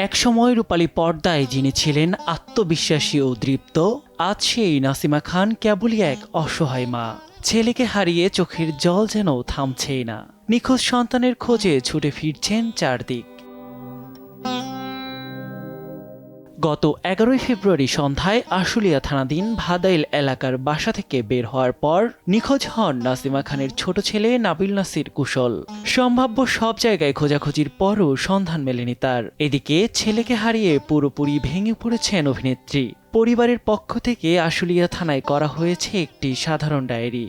একসময় রূপালী পর্দায় যিনি ছিলেন আত্মবিশ্বাসী ও দৃপ্ত, আজ সেই নাসিমা খান কেবলই এক অসহায় মা। ছেলেকে হারিয়ে চোখের জল যেন থামছেই না। নিখোঁজ সন্তানের খোঁজে ছুটে ফিরছেন চারদিক। গত 11 ফেব্রুয়ারি সন্ধ্যায় আশুলিয়া থানাধীন ভাদাইল এলাকার বাসা থেকে বের হওয়ার পর নিখোঁজ হন নাসিমা খানের ছোট ছেলে নাবিল নাসির কুশল। সম্ভাব্য সব জায়গায় খোঁজাখুঁজির পরও সন্ধান মেলেনি তার। এদিকে ছেলেকে হারিয়ে পুরোপুরি ভেঙে পড়েছেন অভিনেত্রী। পরিবারের পক্ষ থেকে আশুলিয়া থানায় করা হয়েছে একটি সাধারণ ডায়েরি।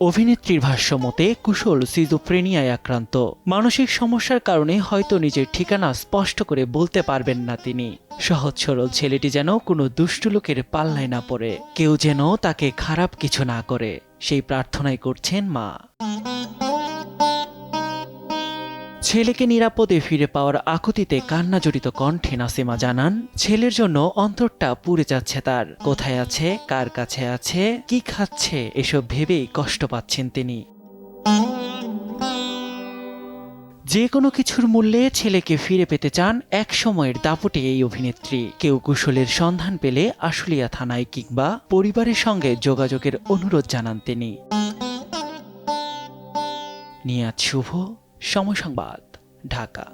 অভিনেত্রীর ভাষ্যমতে কুশল সিজোফ্রেনিয়ায় আক্রান্ত। মানসিক সমস্যার কারণে হয়তো নিজের ঠিকানা স্পষ্ট করে বলতে পারবেন না তিনি। সহজ সরল ছেলেটি যেন কোনো দুষ্ট লোকের পাল্লায় না পড়ে, কেউ যেন তাকে খারাপ কিছু না করে, সেই প্রার্থনাই করছেন মা। ছেলেকে নিরাপদে ফিরে পাওয়ার আকুতিতে কান্নাজড়িত কণ্ঠে নাসিমা জানান, ছেলের জন্য অন্তরটা পুড়ে যাচ্ছে তার। কোথায় আছে, কার কাছে আছে, কি খাচ্ছে, এসব ভেবেই কষ্ট পাচ্ছেন তিনি। যে কোনো কিছুর মূল্যে ছেলেকে ফিরে পেতে চান এক সময়ের দাপটে এই অভিনেত্রী। কেউ কুশলের সন্ধান পেলে আশুলিয়া থানায় কিংবা পরিবারের সঙ্গে যোগাযোগের অনুরোধ জানান তিনি। নিয়াজ শুভ, সময় সংবাদ, ঢাকা।